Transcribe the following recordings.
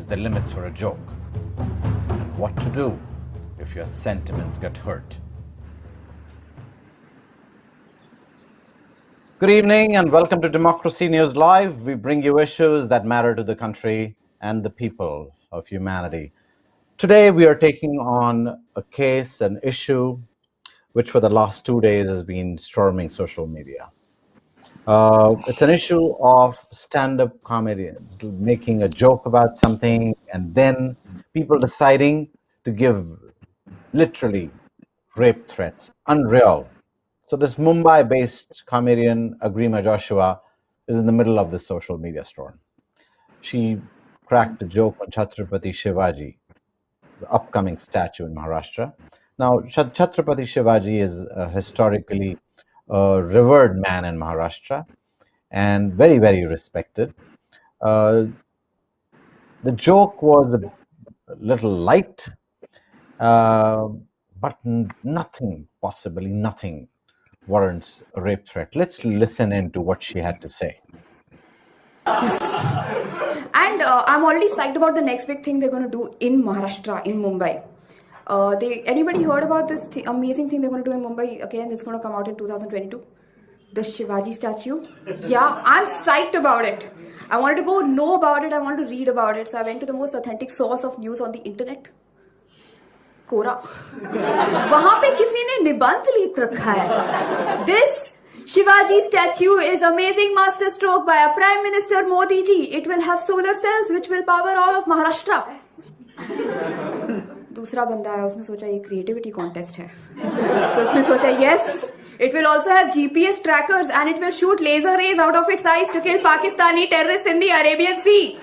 the limits for a joke, and what to do if your sentiments get hurt. Good evening and welcome to Democracy News Live. We bring you issues that matter to the country and the people of humanity. Today we are taking on a case, an issue, which for the last 2 days has been storming social media. It's an issue of stand-up comedians making a joke about something and then people deciding to give literally rape threats. Unreal. So this Mumbai-based comedian Agrima Joshua is in the middle of this social media storm. She cracked a joke on Chhatrapati Shivaji, the upcoming statue in Maharashtra. Now, Chhatrapati Shivaji is historically a revered man in Maharashtra and very, very respected. The joke was a little light, but nothing, possibly nothing, warrants a rape threat. Let's listen in to what she had to say. And I'm already psyched about the next big thing they're going to do in Maharashtra, in Mumbai. Anybody heard about this amazing thing they're going to do in Mumbai again? It's going to come out in 2022. The Shivaji statue. Yeah, I'm psyched about it. I wanted to go know about it. I wanted to read about it. So I went to the most authentic source of news on the internet. कोरा वहां पे किसी ने निबंध लिख रखा है. This Shivaji statue is amazing master stroke by a Prime Minister Modi ji. It will have solar cells which will power all of Maharashtra. दूसरा बंदा है, उसने सोचा ये creativity contest है, तो उसने सोचा yes, it will also have GPS trackers and it will shoot laser rays out of its eyes to kill Pakistani terrorists in the Arabian Sea.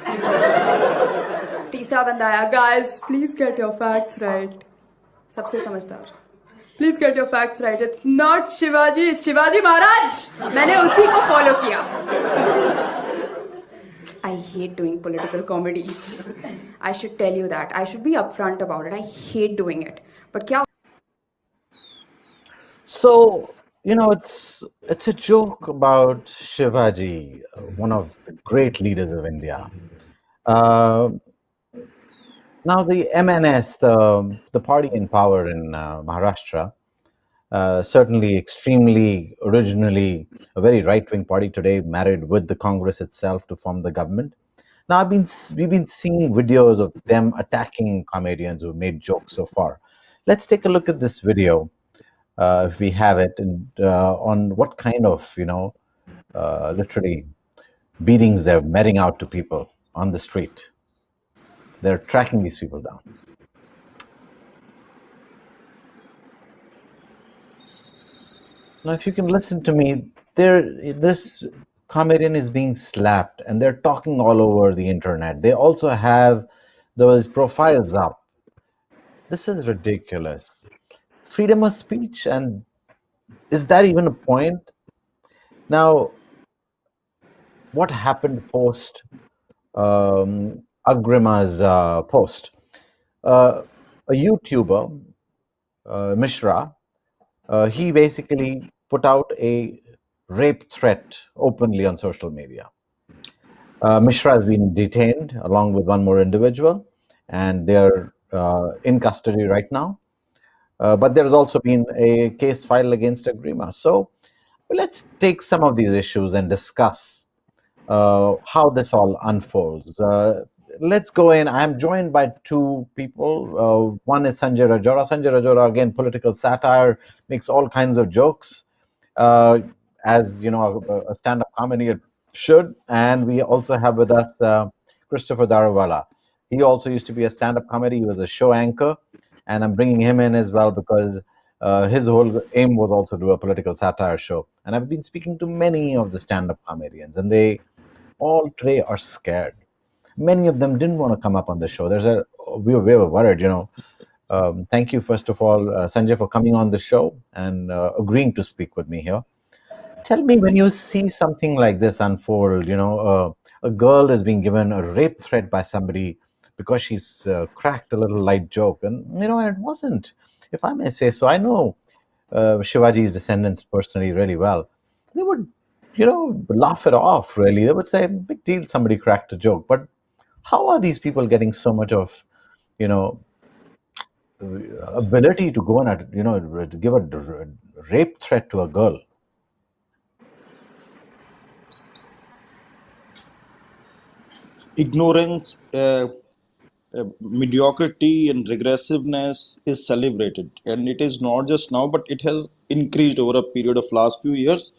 तीसरा बंदा आया, guys, please get your facts right. सबसे समझदार, please get your facts right. It's not Shivaji, it's Shivaji Maharaj. मैंने उसी को follow किया. I hate doing political comedy. I should tell you that. I should be upfront about it. I hate doing it. But क्या? So, it's a joke about Shivaji, one of the great leaders of India. Now, the MNS, the party in power in Maharashtra, certainly extremely originally a very right-wing party today, married with the Congress itself to form the government. Now, we've been seeing videos of them attacking comedians who made jokes so far. Let's take a look at this video, if we have it, and on what kind of, literally beatings they're meting out to people on the street. They're tracking these people down. Now, if you can listen to me, this comedian is being slapped and they're talking all over the internet. They also have those profiles up. This is ridiculous. Freedom of speech, and is that even a point? Now, what happened post Agrima's post? A YouTuber, Mishra, he basically put out a rape threat openly on social media. Mishra has been detained along with one more individual, and they're in custody right now. But there's also been a case filed against Agrima. So let's take some of these issues and discuss how this all unfolds. Let's go in. I'm joined by two people. One is Sanjay Rajora. Sanjay Rajora, again, political satire, makes all kinds of jokes, as you know, a stand-up comedy should. And we also have with us Christopher Darawala. He also used to be a stand-up comedy. He was a show anchor, and I'm bringing him in as well because his whole aim was also to do a political satire show. And I've been speaking to many of the stand-up comedians, and they all today are scared. Many of them didn't want to come up on the show. We were worried, Thank you, first of all, Sanjay, for coming on the show and agreeing to speak with me here. Tell me, when you see something like this unfold, a girl is being given a rape threat by somebody because she's cracked a little light joke, and it wasn't, if I may say so. I know Shivaji's descendants personally really well. They would, laugh it off. Really, they would say, "Big deal, somebody cracked a joke." But How are these people getting so much of, you know, ability to go and, to give a rape threat to a girl? Ignorance, mediocrity, and regressiveness is celebrated, and it is not just now, but it has increased over a period of last few years.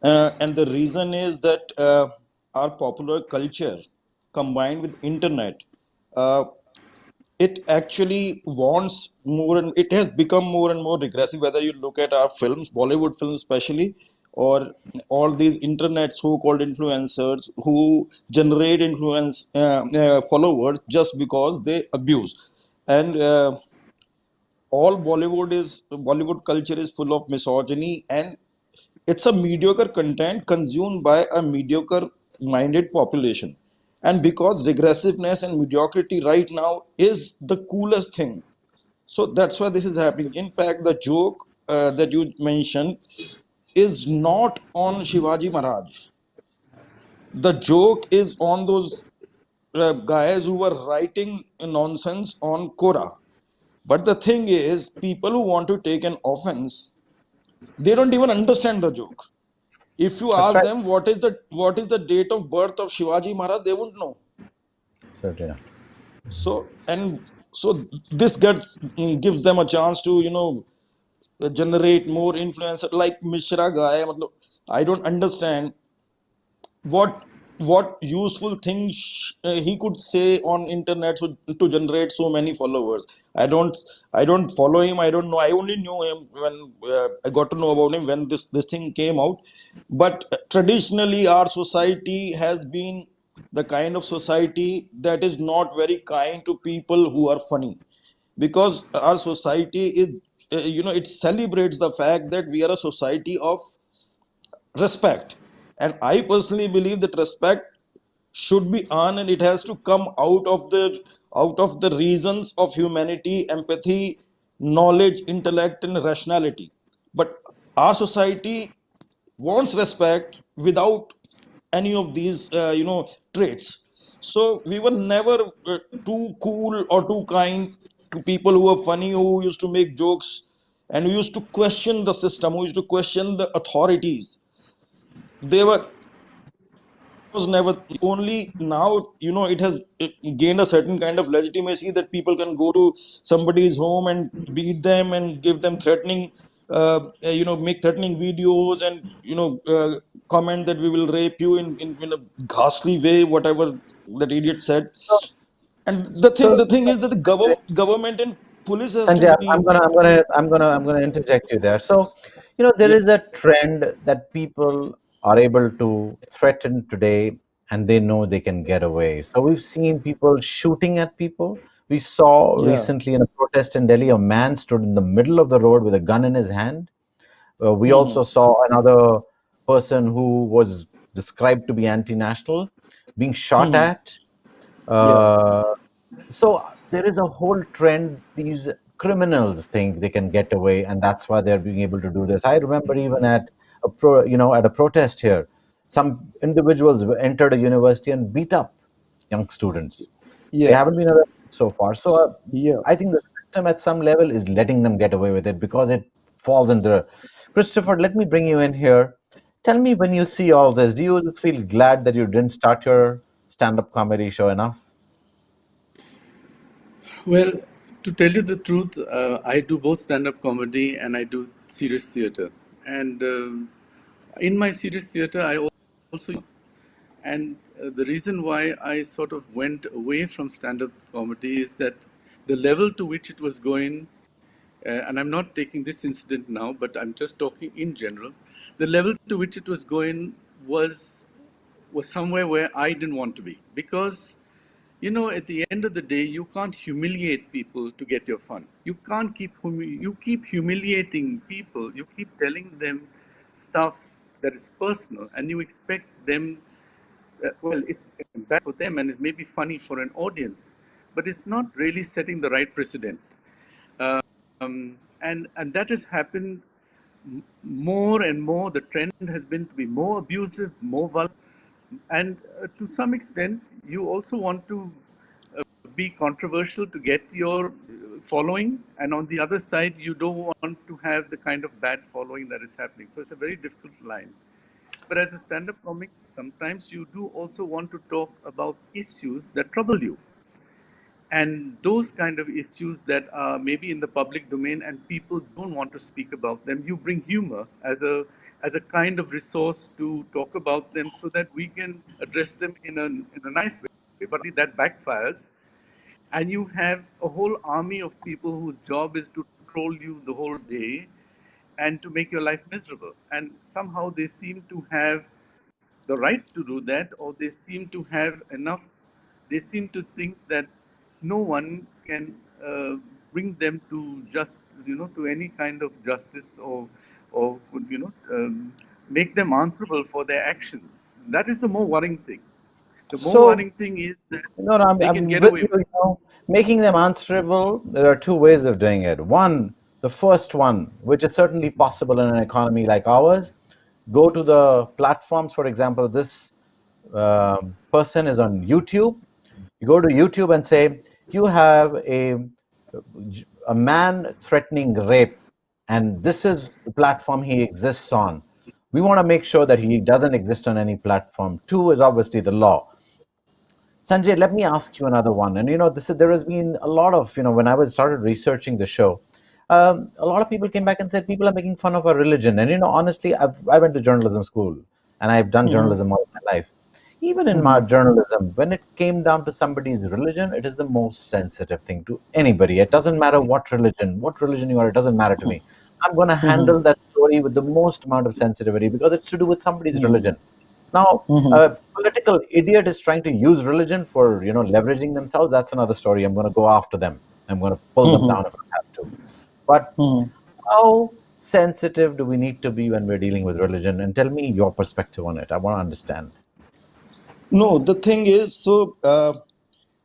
And the reason is that our popular culture combined with internet, uh, it actually wants more, and it has become more and more regressive. Whether you look at our films, Bollywood films especially, or all these internet so-called influencers who generate influence followers just because they abuse. And all Bollywood culture is full of misogyny, and it's a mediocre content consumed by a mediocre minded population. And because regressiveness and mediocrity right now is the coolest thing, so that's why this is happening. In fact, the joke that you mentioned is not on Shivaji Maharaj. The joke is on those guys who were writing nonsense on Quora. But the thing is, people who want to take an offense, they don't even understand the joke. If you That's ask right. them what is the date of birth of Shivaji Maharaj, they won't know. Certainly not. So this gets gives them a chance to generate more influence. Like Mishra guy, matlab, I don't understand what useful things he could say on internet to generate so many followers. I don't follow him. I don't know. I only knew him when I got to know about him when this thing came out. But traditionally our society has been the kind of society that is not very kind to people who are funny, because our society is it celebrates the fact that we are a society of respect. And I personally believe that respect should be earned, and it has to come out of the reasons of humanity, empathy, knowledge, intellect, and rationality. But our society wants respect without any of these traits. So we were never too cool or too kind to people who were funny, who used to make jokes, and who used to question the system, who used to question the authorities. They were was never only now, it has gained a certain kind of legitimacy that people can go to somebody's home and beat them and give them threatening make threatening videos, and comment that we will rape you in a ghastly way, whatever that idiot said. So, And the thing is that the so government and police has to Sanjay, be. I'm gonna interject you there. So, there Yeah, is a trend that people are able to threaten today, and they know they can get away. So we've seen people shooting at people. We saw yeah. recently in a protest in Delhi, a man stood in the middle of the road with a gun in his hand. We Hmm. also saw another person who was described to be anti-national being shot Hmm. at. Yeah, Uh, so there is a whole trend. These criminals think they can get away, and that's why they're being able to do this. I remember even at at a protest here, some individuals entered a university and beat up young students. They yeah, haven't been arrested so far. So yeah. I think the system at some level is letting them get away with it because it falls under. Christopher, let me bring you in here. Tell me, when you see all this, do you feel glad that you didn't start your stand-up comedy show enough? Well, to tell you the truth, I do both stand-up comedy and I do serious theater. And in my serious theater, I also and the reason why I sort of went away from stand-up comedy is that the level to which it was going, and I'm not taking this incident now, but I'm just talking in general. The level to which it was going was was somewhere where I didn't want to be, because at the end of the day, you can't humiliate people to get your fun. You can't you keep humiliating people. You keep telling them stuff that is personal, and you expect them. Well, it's bad for them, and it may be funny for an audience, but it's not really setting the right precedent. And that has happened more and more. The trend has been to be more abusive, more vulgar, and to some extent, you also want to be controversial to get your following, and on the other side, you don't want to have the kind of bad following that is happening. So it's a very difficult line. But as a stand-up comic, sometimes you do also want to talk about issues that trouble you, and those kind of issues that are maybe in the public domain and people don't want to speak about them. You bring humor as a kind of resource to talk about them so that we can address them in a nice way. But that backfires, and you have a whole army of people whose job is to troll you the whole day and to make your life miserable. And somehow they seem to have the right to do that, or they seem to have enough, they seem to think that no one can bring them to just, to any kind of justice, or could, make them answerable for their actions. That is the more worrying thing. The more So worrying thing is that no, no, they can I'm get with away you. with You know, making them answerable. There are two ways of doing it. One, the first one, which is certainly possible in an economy like ours, go to the platforms. For example, this person is on YouTube. You go to YouTube and say you have a man threatening rape, and this is the platform he exists on. We want to make sure that he doesn't exist on any platform. Two is obviously the law. Sanjay, let me ask you another one. And this is, there has been a lot of, when I was started researching the show, a lot of people came back and said people are making fun of our religion. And honestly, I went to journalism school, and I've done journalism all my life. Even in my journalism, when it came down to somebody's religion, it is the most sensitive thing to anybody. It doesn't matter what religion you are. It doesn't matter to me. I'm going to handle that story with the most amount of sensitivity because it's to do with somebody's religion. Now, a political idiot is trying to use religion for leveraging themselves. That's another story. I'm going to go after them. I'm going to pull them down if I have to. But how sensitive do we need to be when we're dealing with religion? And tell me your perspective on it. I want to understand. No, the thing is, so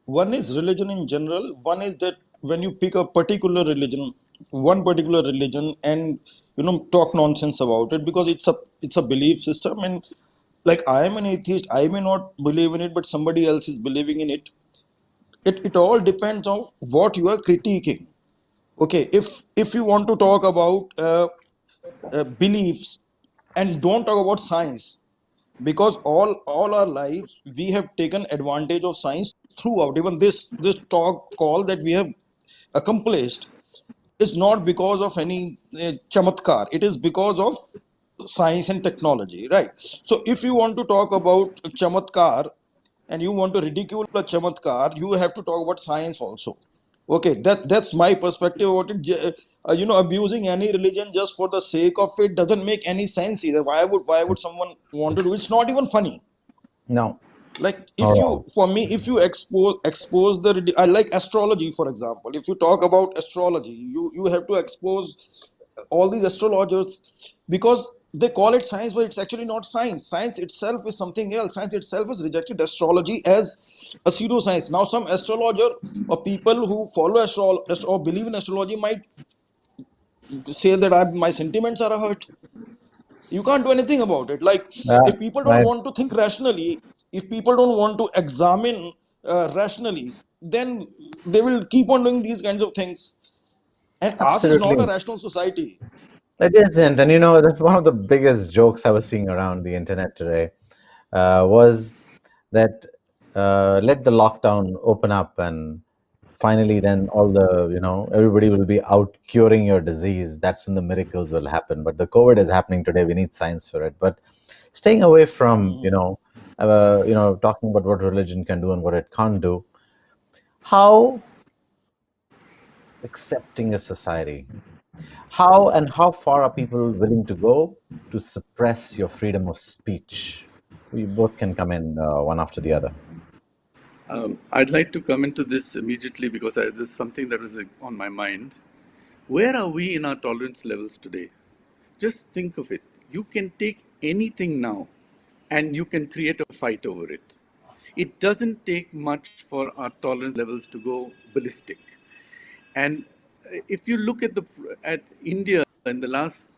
one is religion in general. One is that when you pick a particular religion, one particular religion, and talk nonsense about it because it's a belief system, and like I am an atheist, I may not believe in it, but somebody else is believing in it. It all depends on what you are critiquing. Okay, if you want to talk about beliefs and don't talk about science, because all our lives we have taken advantage of science throughout. Even this talk call that we have accomplished is not because of any chamatkar. It is because of science and technology, right? So if you want to talk about chamatkar and you want to ridicule a chamatkar, you have to talk about science also. Okay, that's my perspective about it. Abusing any religion just for the sake of it doesn't make any sense either. Why would someone want to do it? It's not even funny. No. Like, All if you right. for me, if you expose I like astrology, for example. If you talk about astrology, you have to expose all these astrologers, because they call it science, but it's actually not science. Science itself is something else. Science itself has rejected astrology as a pseudoscience. Now some astrologer or people who follow or believe in astrology might say that my sentiments are hurt. You can't do anything about it. Like, Uh, if people don't right. want to think rationally, if people don't want to examine rationally, then they will keep on doing these kinds of things. And ours is not a Absolutely. rational society. It isn't. And that's one of the biggest jokes I was seeing around the internet today was that let the lockdown open up, and finally then all the, everybody will be out curing your disease. That's when the miracles will happen. But the COVID is happening today. We need science for it. But staying away from, talking about what religion can do and what it can't do, how accepting a society, how far are people willing to go to suppress your freedom of speech? We both can come in one after the other. I'd like to come into this immediately because this is something that was on my mind. Where are we in our tolerance levels today? Just think of it. You can take anything now and you can create a fight over it. It doesn't take much for our tolerance levels to go ballistic. And if you look at India in the last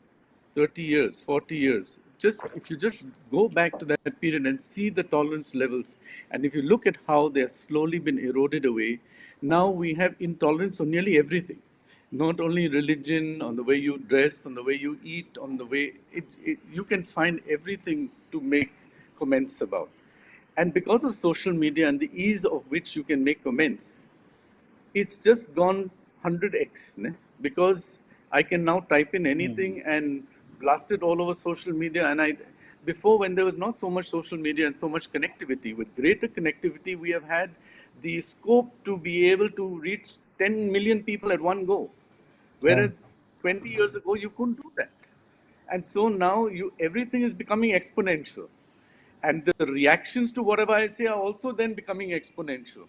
30 years, 40 years, if you just go back to that period and see the tolerance levels, and if you look at how they're slowly been eroded away, now we have intolerance on nearly everything. Not only religion, on the way you dress, on the way you eat, on the way you can find everything to make comments about. And because of social media and the ease of which you can make comments, it's just gone 100x, ne? Because I can now type in anything and blast it all over social media. And before, when there was not so much social media and so much connectivity, with greater connectivity, we have had the scope to be able to reach 10 million people at one go. Yeah. Whereas 20 years ago, you couldn't do that. And so now everything is becoming exponential. And the reactions to whatever I say are also then becoming exponential.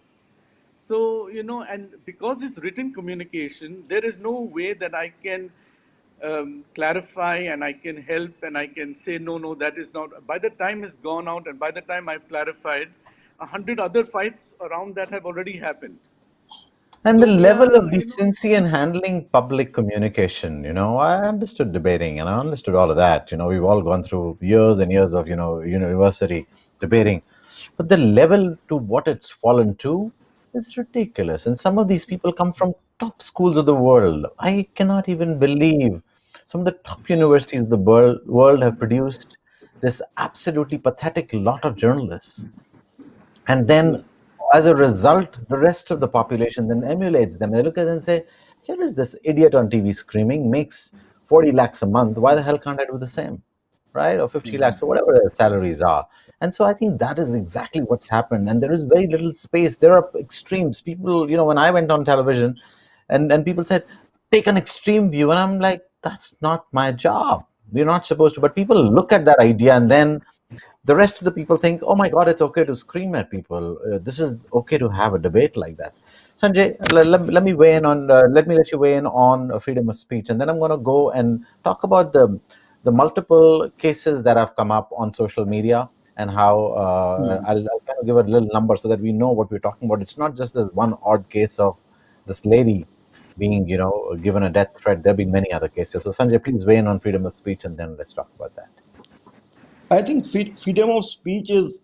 So, and because it's written communication, there is no way that I can clarify and I can help and I can say, no, no, that is not. By the time it's gone out and by the time I've clarified, 100 other fights around that have already happened. And the So we level of are, decency in handling public communication, I understood debating and I understood all of that. We've all gone through years and years of, university debating. But the level to what it's fallen to is ridiculous. And some of these people come from top schools of the world. I cannot even believe some of the top universities of the world have produced this absolutely pathetic lot of journalists. And then, as a result, the rest of the population then emulates them. They look at it and say, here is this idiot on TV screaming, makes 40 lakhs a month. Why the hell can't I do the same? Right? Or 50 lakhs or whatever their salaries are. And so I think that is exactly what's happened. And there is very little space. There are extremes. People, when I went on television and people said, take an extreme view. And I'm like, that's not my job. We're not supposed to. But people look at that idea and then the rest of the people think, oh my God, it's okay to scream at people. This is okay to have a debate like that. Sanjay, let me weigh in on. Let me let you weigh in on freedom of speech, and then I'm going to go and talk about the multiple cases that have come up on social media and how I'll kind of give a little number so that we know what we're talking about. It's not just this one odd case of this lady being, given a death threat. There have been many other cases. So Sanjay, please weigh in on freedom of speech, and then let's talk about that. I think freedom of speech is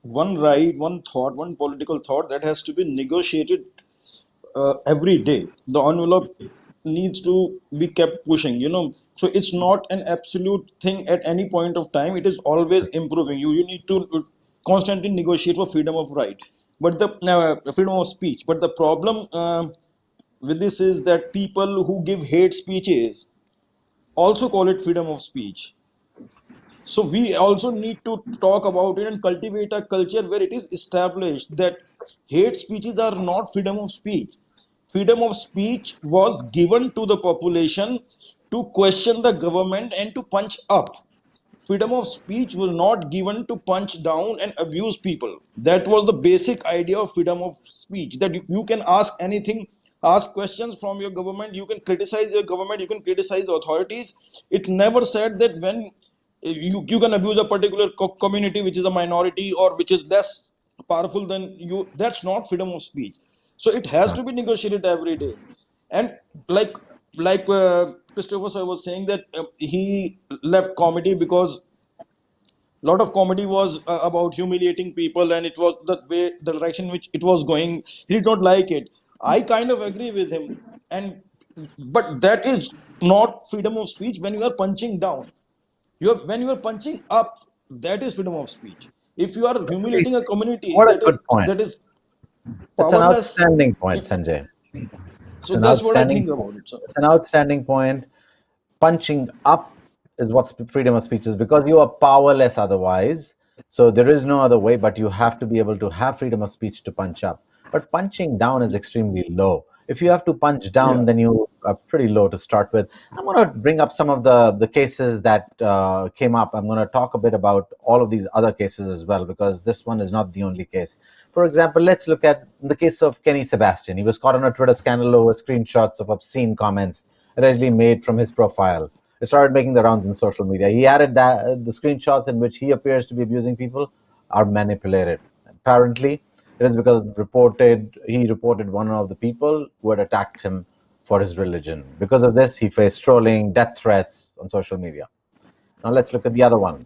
one right, one thought, one political thought that has to be negotiated every day. The envelope needs to be kept pushing. So it's not an absolute thing at any point of time. It is always improving. You need to constantly negotiate for freedom of right, but the freedom of speech. But the problem with this is that people who give hate speeches also call it freedom of speech. So we also need to talk about it and cultivate a culture where it is established that hate speeches are not freedom of speech. Freedom of speech was given to the population to question the government and to punch up. Freedom of speech was not given to punch down and abuse people. That was the basic idea of freedom of speech, that you can ask anything, ask questions from your government, you can criticize your government, you can criticize authorities. It never said that when you can abuse a particular community which is a minority or which is less powerful than you. That's not freedom of speech. So it has to be negotiated every day. And like Christopher sir was saying that he left comedy because a lot of comedy was about humiliating people, and it was the direction in which it was going. He did not like it. I kind of agree with him, and but that is not freedom of speech. When you are punching down, when you are punching up, that is freedom of speech. If you are humiliating a community, What a good point. that is It's an powerless. outstanding point, Sanjay. It's So an that's what I outstanding think point. about it. So It's an outstanding point. Punching up is what freedom of speech is, because you are powerless otherwise. So there is no other way, but you have to be able to have freedom of speech to punch up. But punching down is extremely low. If you have to punch yeah. down, then you are pretty low to start with. I'm going to bring up some of the cases that came up. I'm going to talk a bit about all of these other cases as well, because this one is not the only case. For example, let's look at the case of Kenny Sebastian. He was caught on a Twitter scandal over screenshots of obscene comments allegedly made from his profile. It started making the rounds in social media. He added that the screenshots in which he appears to be abusing people are manipulated. Apparently, it is because he reported one of the people who had attacked him for his religion. Because of this, he faced trolling, death threats on social media. Now let's look at the other one.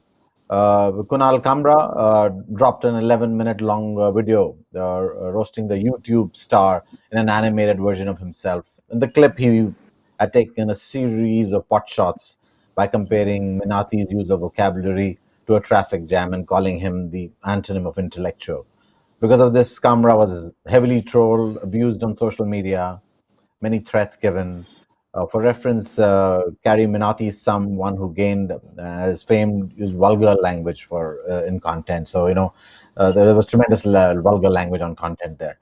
Kunal Kamra dropped an 11-minute long video roasting the YouTube star in an animated version of himself. In the clip, he had taken a series of pot shots by comparing Minati's use of vocabulary to a traffic jam and calling him the antonym of intellectual. Because of this, Kamra was heavily trolled, abused on social media, many threats given. For reference, Carrie Minati is someone who gained his fame used vulgar language for in content. So there was tremendous vulgar language on content there.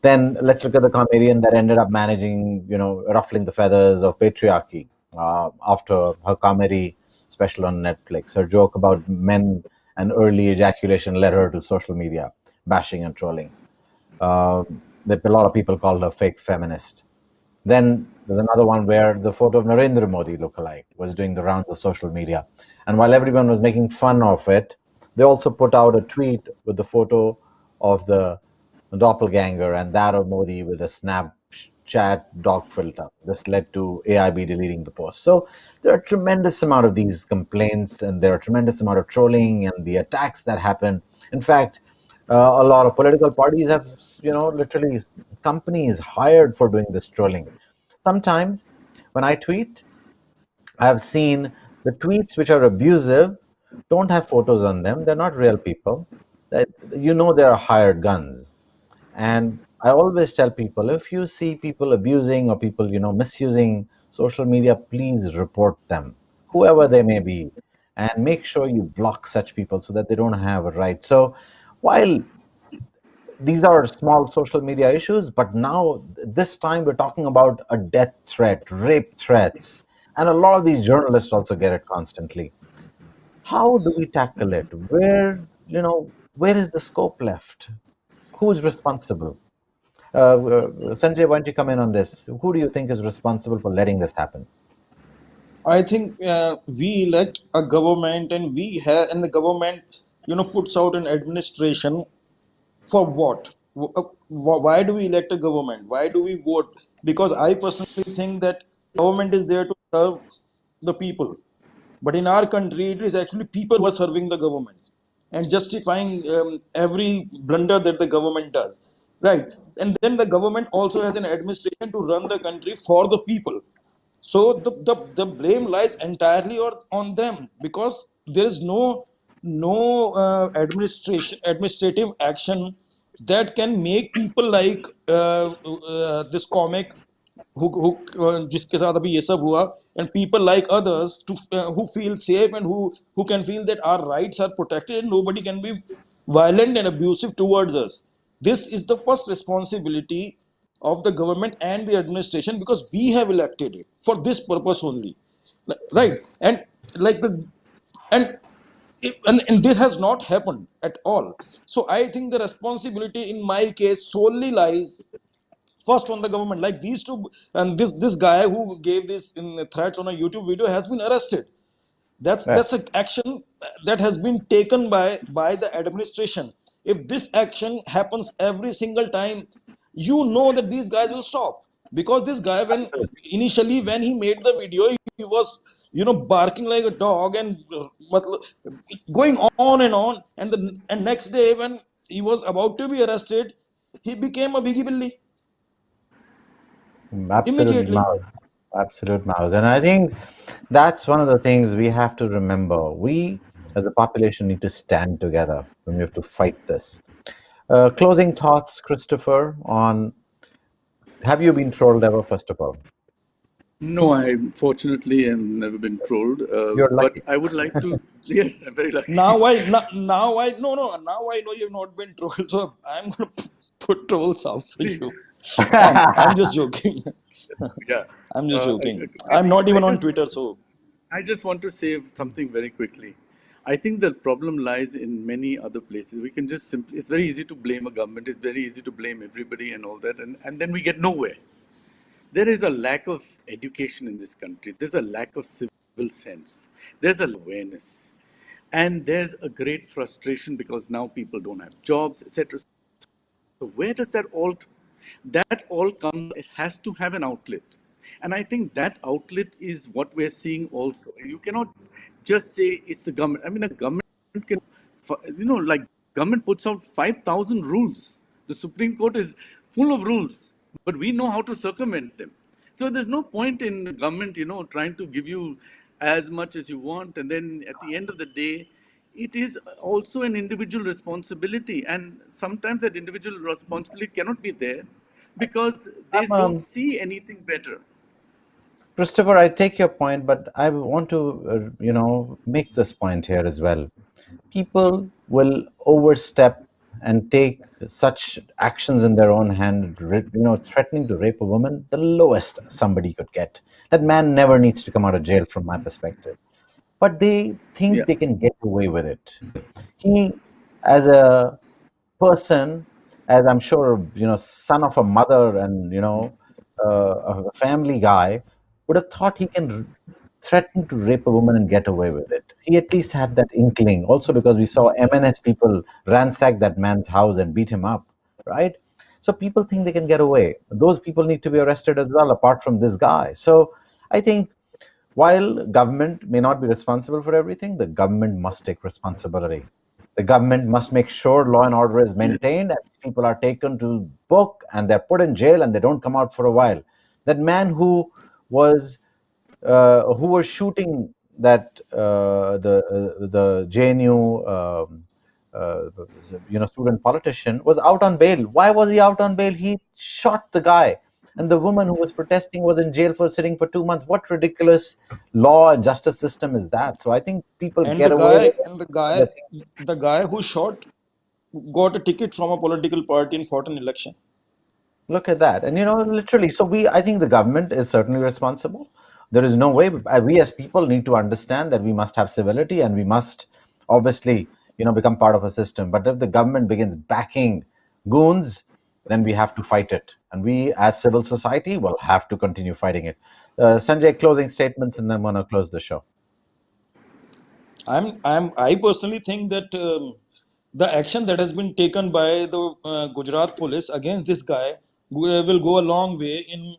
Then let's look at the comedian that ended up managing, ruffling the feathers of patriarchy after her comedy special on Netflix. Her joke about men and early ejaculation led her to social media bashing and trolling. Uh, a lot of people called her fake feminist. Then there's another one where the photo of Narendra Modi lookalike was doing the rounds of social media. And while everyone was making fun of it, they also put out a tweet with the photo of the doppelganger and that of Modi with a Snapchat dog filter. This led to AIB deleting the post. So there are a tremendous amount of these complaints, and there are a tremendous amount of trolling and the attacks that happen. In fact, a lot of political parties have, literally companies hired for doing this trolling. Sometimes when I tweet, I've seen the tweets which are abusive don't have photos on them. They're not real people. That they're hired guns. And I always tell people, if you see people abusing or people, misusing social media, please report them, whoever they may be, and make sure you block such people so that they don't have a right. So while these are small social media issues, but now this time we're talking about a death threat, rape threats, and a lot of these journalists also get it constantly. How do we tackle it? Where is the scope left? Who's responsible? Sanjay, why don't you come in on this? Who do you think is responsible for letting this happen? I think we elect a government, and the government, puts out an administration for what? Why do we elect a government? Why do we vote? Because I personally think that government is there to serve the people. But in our country, it is actually people who are serving the government and justifying every blunder that the government does. Right. And then the government also has an administration to run the country for the people. So the blame lies entirely on them, because there is no administrative action that can make people like this comic जिसके साथ अभी ये सब हुआ, and people like others to who feel safe and who can feel that our rights are protected and nobody can be violent and abusive towards us. This is the first responsibility of the government and the administration, because we have elected it for this purpose only, right? And like the and and this has not happened at all. So I think the responsibility in my case solely lies first on the government. Like these two, and this guy who gave this in threats on a YouTube video has been arrested. That's Yes, an action that has been taken by the administration. If this action happens every single time, that these guys will stop. Because this guy, when absolutely. initially when he made the video, he was barking like a dog and going on and on, and next day when he was about to be arrested, he became a biggie billy Absolute immediately. mouse. Absolute mouse. And I think that's one of the things we have to remember. We, as a population, need to stand together when we have to fight this. Closing thoughts, Christopher, on have you been trolled ever, first of all? No, I fortunately have never been trolled, You're but lucky. I would like to. Yes, I'm very lucky. Now I no no now I know you've not been trolled, so I'm gonna put trolls out for you. I'm just joking. Yeah, I'm just uh, I, joking. I I'm think not even on Twitter, so I just want to say something very quickly. I think the problem lies in many other places. We can just simply, it's very easy to blame a government, it's very easy to blame everybody and all that, and then we get nowhere. There is a lack of education in this country, there's a lack of civil sense, there's a awareness, and there's a great frustration because now people don't have jobs, etc. So where does that all come? It has to have an outlet. And I think that outlet is what we're seeing also. You cannot just say it's the government. I mean, a government can, like government puts out 5,000 rules. The Supreme Court is full of rules, but we know how to circumvent them. So there's no point in the government, trying to give you as much as you want. And then at the end of the day, it is also an individual responsibility. And sometimes that individual responsibility cannot be there because they I'm, don't see anything better. Christopher, I take your point, but I want to, make this point here as well. People will overstep and take such actions in their own hand, threatening to rape a woman, the lowest somebody could get. That man never needs to come out of jail, from my perspective. But they think Yeah. they can get away with it. He, as a person, as I'm sure, son of a mother and, a family guy, would have thought he can threaten to rape a woman and get away with it. He at least had that inkling. Also, because we saw MNS people ransack that man's house and beat him up, right? So people think they can get away. Those people need to be arrested as well, apart from this guy. So I think while government may not be responsible for everything, the government must take responsibility. The government must make sure law and order is Yeah. maintained and people are taken to book and they're put in jail and they don't come out for a while. That man was who was shooting that the JNU student politician was out on bail. Why was he out on bail? He shot the guy, and the woman who was protesting was in jail for sitting for 2 months. What ridiculous law and justice system is that? So I think people And get away with it. the guy who shot got a ticket from a political party and fought an election. Look at that. And, literally, so I think the government is certainly responsible. There is no way, we as people need to understand that we must have civility and we must obviously, become part of a system. But if the government begins backing goons, then we have to fight it. And we as civil society will have to continue fighting it. Sanjay, closing statements, and then I'm going to close the show. I personally think that the action that has been taken by the Gujarat police against this guy will go a long way in,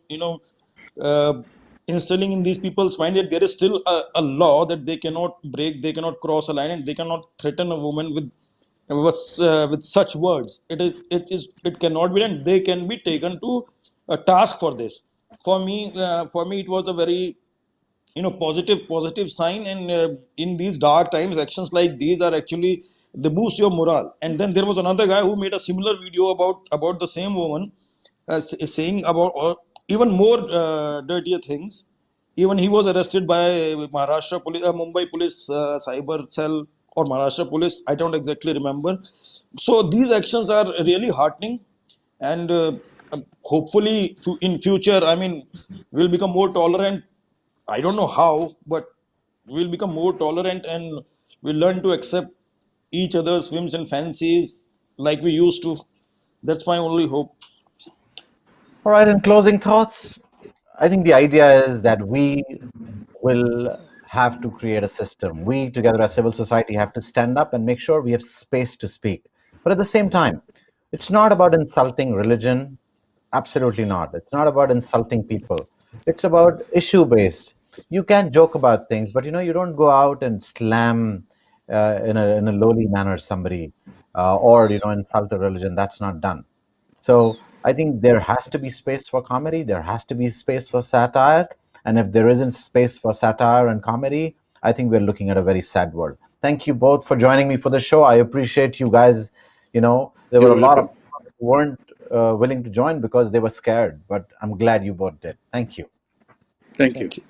uh, instilling in these people's mind that there is still a law that they cannot break, they cannot cross a line, and they cannot threaten a woman with such words. It cannot be done. They can be taken to a task for this. For me, it was a very positive sign, and in these dark times actions like these are actually, they boost your morale. And then there was another guy who made a similar video about the same woman, saying about even more dirtier things. Even he was arrested by Maharashtra police, Mumbai police cyber cell, or Maharashtra police, I don't exactly remember. So these actions are really heartening, and hopefully in future, I mean, we'll become more tolerant. I don't know how, but we'll become more tolerant and we'll learn to accept each other's whims and fancies like we used to. That's my only hope. All right, in closing thoughts, I think the idea is that we will have to create a system. We, together as civil society, have to stand up and make sure we have space to speak. But at the same time, it's not about insulting religion. Absolutely not. It's not about insulting people. It's about issue based. You can joke about things, but you don't go out and slam in a lowly manner somebody, or insult a religion. That's not done. So I think there has to be space for comedy, there has to be space for satire. And if there isn't space for satire and comedy, I think we're looking at a very sad world. Thank you both for joining me for the show. I appreciate you guys. There were You're a lot of welcome. people who weren't willing to join because they were scared, but I'm glad you both did. Thank you. Thank you. Thank you.